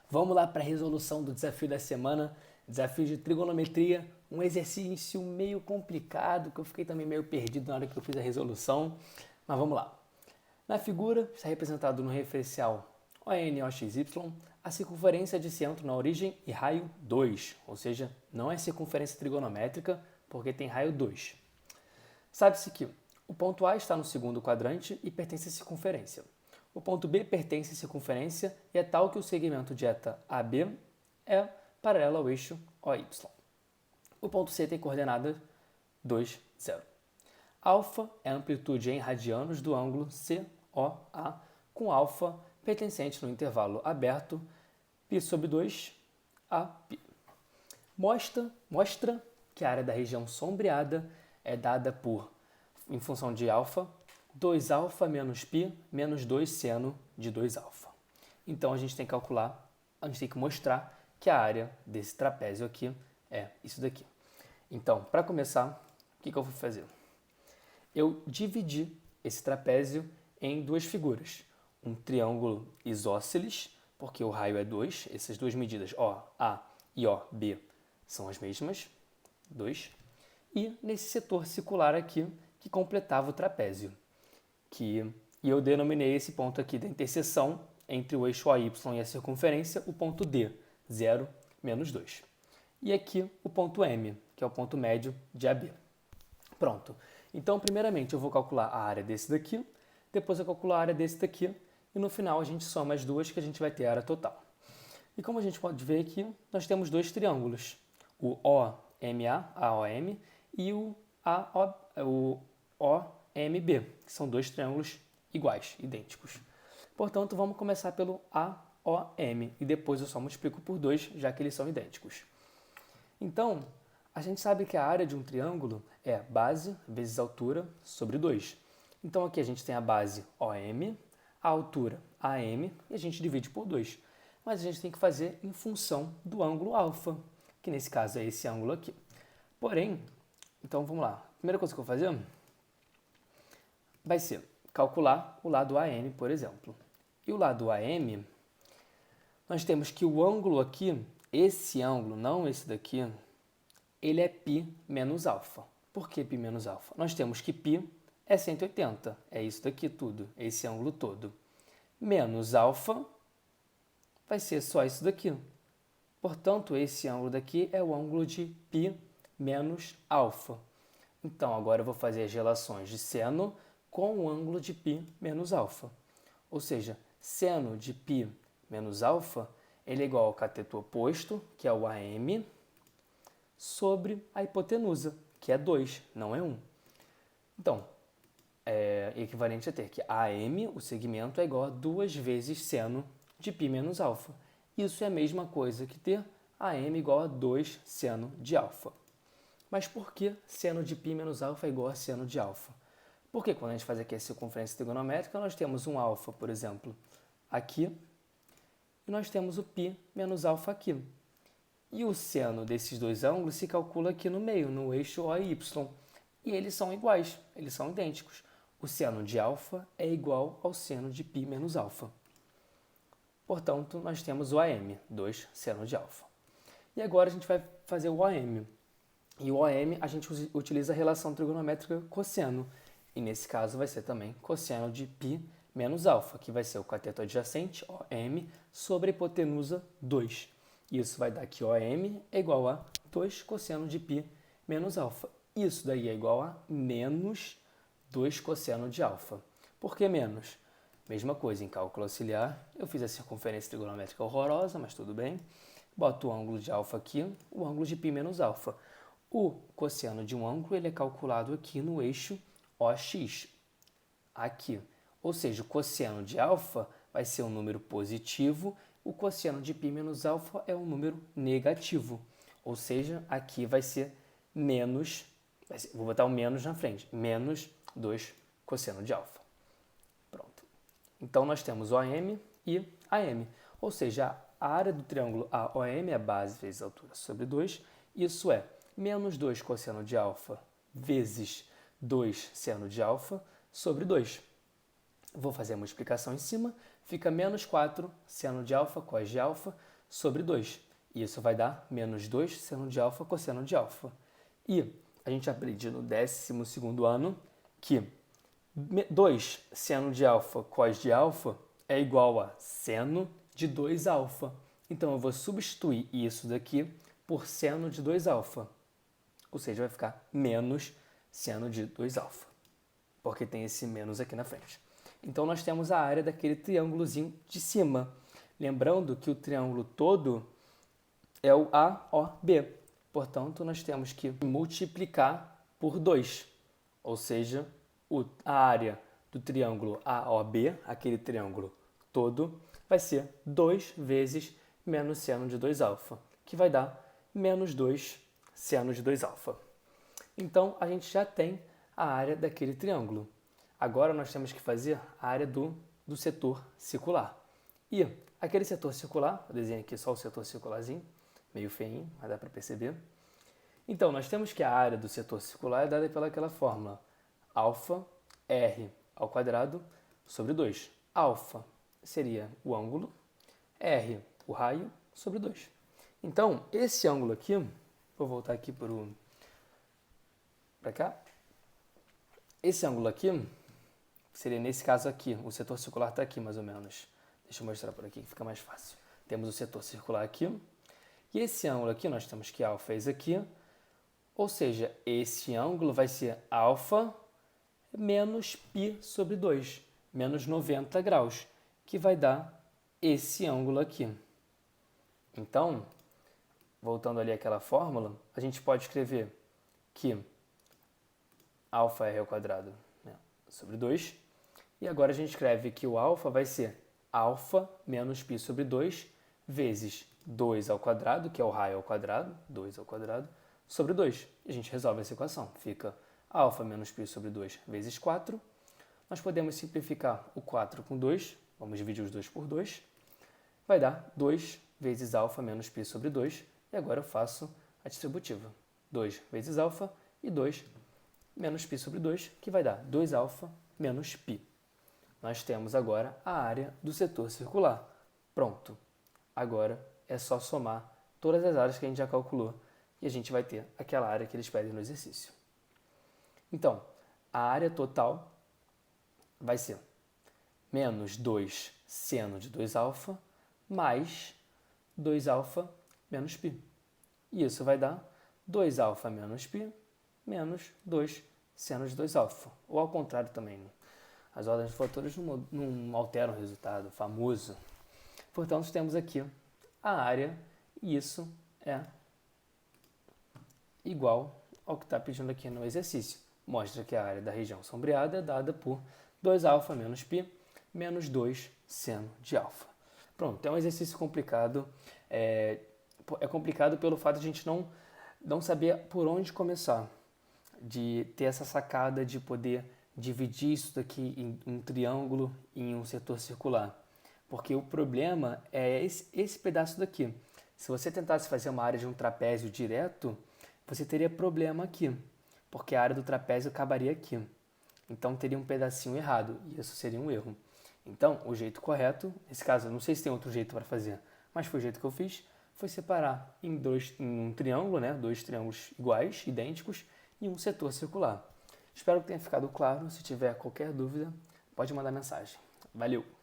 Vamos lá para a resolução do desafio da semana, desafio de trigonometria, um exercício meio complicado, que eu fiquei também meio perdido na hora que eu fiz a resolução, mas vamos lá. Na figura está representado no referencial ON, OXY, a circunferência de centro na origem e raio 2, ou seja, não é circunferência trigonométrica, porque tem raio 2. Sabe-se que o ponto A está no segundo quadrante e pertence à circunferência. O ponto B pertence à circunferência e é tal que o segmento de eta AB é paralelo ao eixo OY. O ponto C tem coordenada 2, 0. Alfa é a amplitude em radianos do ângulo COA, com alfa pertencente no intervalo aberto π sobre 2 a π. Mostra que a área da região sombreada é dada por, em função de alfa, 2α menos π menos 2 seno de 2α. Então a gente tem que calcular, a gente tem que mostrar que a área desse trapézio aqui é isso daqui. Então, para começar, o que eu vou fazer? Eu dividi esse trapézio em duas figuras. Um triângulo isósceles, porque o raio é 2, essas duas medidas OA e OB são as mesmas, 2. E nesse setor circular aqui, que completava o trapézio. E eu denominei esse ponto aqui da interseção entre o eixo AY e a circunferência, o ponto D, 0, menos 2. E aqui o ponto M, que é o ponto médio de AB. Pronto. Então, primeiramente, eu vou calcular a área desse daqui, depois eu calculo a área desse daqui, e no final a gente soma as duas que a gente vai ter a área total. E como a gente pode ver aqui, nós temos dois triângulos, o OMA, AOM, e o OMB, que são dois triângulos iguais, idênticos. Portanto, vamos começar pelo AOM, e depois eu só multiplico por 2, já que eles são idênticos. Então, a gente sabe que a área de um triângulo é base vezes altura sobre 2. Então, aqui a gente tem a base OM, a altura AM, e a gente divide por 2. Mas a gente tem que fazer em função do ângulo alfa, que nesse caso é esse ângulo aqui. Porém, então vamos lá. A primeira coisa que eu vou fazer vai ser calcular o lado AM, por exemplo. E o lado AM, nós temos que o ângulo aqui, esse ângulo, não esse daqui, ele é π menos alfa. Por que π menos alfa? Nós temos que π é 180, é isso daqui tudo, esse ângulo todo. Menos alfa vai ser só isso daqui. Portanto, esse ângulo daqui é o ângulo de π menos alfa. Então, agora eu vou fazer as relações de seno com o ângulo de π menos alfa. Ou seja, seno de π menos alfa ele é igual ao cateto oposto, que é o AM, sobre a hipotenusa, que é 2, não é 1. Então, é equivalente a ter que AM, o segmento, é igual a 2 vezes seno de π menos alfa. Isso é a mesma coisa que ter AM igual a 2 seno de alfa. Mas por que seno de π menos alfa é igual a seno de alfa? Porque quando a gente faz aqui a circunferência trigonométrica, nós temos um alfa, por exemplo, aqui, e nós temos o π menos alfa aqui. E o seno desses dois ângulos se calcula aqui no meio, no eixo OY. E eles são iguais, eles são idênticos. O seno de alfa é igual ao seno de π menos alfa. Portanto, nós temos o AM, 2 seno de alfa. E agora a gente vai fazer o OM. E o OM a gente utiliza a relação trigonométrica cosseno. E nesse caso vai ser também cosseno de π menos alfa, que vai ser o cateto adjacente, OM, sobre a hipotenusa 2. Isso vai dar que OM é igual a 2 cosseno de π menos alfa. Isso daí é igual a menos 2 cosseno de alfa. Por que menos? Mesma coisa, em cálculo auxiliar, eu fiz a circunferência trigonométrica horrorosa, mas tudo bem. Boto o ângulo de alfa aqui, o ângulo de π menos alfa. O cosseno de um ângulo ele é calculado aqui no eixo OX, aqui. Ou seja, o cosseno de alfa vai ser um número positivo, o cosseno de π menos alfa é um número negativo. Ou seja, aqui vai ser menos, vou botar o menos na frente, menos 2 cosseno de alfa. Pronto. Então, nós temos OM e AM. Ou seja, a área do triângulo AOM é a base vezes a altura sobre 2. Isso é menos 2 cosseno de alfa vezes 2 seno de alfa sobre 2. Vou fazer a multiplicação em cima, fica menos 4 seno de alfa cos de alfa sobre 2. E isso vai dar menos 2 seno de alfa cosseno de alfa. E a gente aprende no 12º ano que 2 seno de alfa cos de alfa é igual a seno de 2 alfa. Então, eu vou substituir isso daqui por seno de 2 alfa. Ou seja, vai ficar menos seno de 2 alfa, porque tem esse menos aqui na frente. Então, nós temos a área daquele triângulozinho de cima. Lembrando que o triângulo todo é o AOB. Portanto, nós temos que multiplicar por 2. Ou seja, a área do triângulo AOB, aquele triângulo todo, vai ser 2 vezes menos seno de 2 alfa, que vai dar menos 2 seno de 2 alfa. Então, a gente já tem a área daquele triângulo. Agora, nós temos que fazer a área do setor circular. E aquele setor circular, eu desenho aqui só o setor circularzinho, meio feinho, mas dá para perceber. Então, nós temos que a área do setor circular é dada pelaquela fórmula alfa r ao quadrado sobre 2. Alfa seria o ângulo, r o raio, sobre 2. Então, esse ângulo aqui, vou voltar aqui para cá. Esse ângulo aqui seria, nesse caso aqui, o setor circular está aqui mais ou menos. Deixa eu mostrar por aqui, que fica mais fácil. Temos o setor circular aqui. E esse ângulo aqui, nós temos que alfa é esse aqui. Ou seja, esse ângulo vai ser alfa menos π sobre 2, menos 90 graus, que vai dar esse ângulo aqui. Então, voltando ali àquela fórmula, a gente pode escrever que alfa r ao quadrado, né, sobre 2. E agora a gente escreve que o alfa vai ser alfa menos π sobre 2 vezes 2 ao quadrado, que é o raio ao quadrado, 2 ao quadrado, sobre 2. E a gente resolve essa equação. Fica alfa menos π sobre 2 vezes 4. Nós podemos simplificar o 4 com 2. Vamos dividir os 2 por 2. Vai dar 2 vezes alfa menos π sobre 2. E agora eu faço a distributiva. 2 vezes alfa e 2 menos π sobre 2, que vai dar 2 alfa menos π. Nós temos agora a área do setor circular. Pronto. Agora é só somar todas as áreas que a gente já calculou e a gente vai ter aquela área que eles pedem no exercício. Então, a área total vai ser menos 2 seno de 2 alfa mais 2 alfa menos π. E isso vai dar 2 alfa menos π menos 2 seno de 2 alfa. Ou ao contrário também. As ordens de fatores não alteram o resultado, famoso. Portanto, temos aqui a área e isso é igual ao que está pedindo aqui no exercício. Mostra que a área da região sombreada é dada por 2 alfa menos π menos 2 seno de alfa. Pronto, é um exercício complicado. É complicado pelo fato de a gente não saber por onde começar. De ter essa sacada de poder dividir isso daqui em um triângulo e em um setor circular. Porque o problema é esse pedaço daqui. Se você tentasse fazer uma área de um trapézio direto, você teria problema aqui, porque a área do trapézio acabaria aqui. Então teria um pedacinho errado, e isso seria um erro. Então, o jeito correto, nesse caso, eu não sei se tem outro jeito para fazer, mas foi o jeito que eu fiz, foi separar em um triângulo, né, 2 triângulos iguais, idênticos, e um setor circular. Espero que tenha ficado claro. Se tiver qualquer dúvida, pode mandar mensagem. Valeu!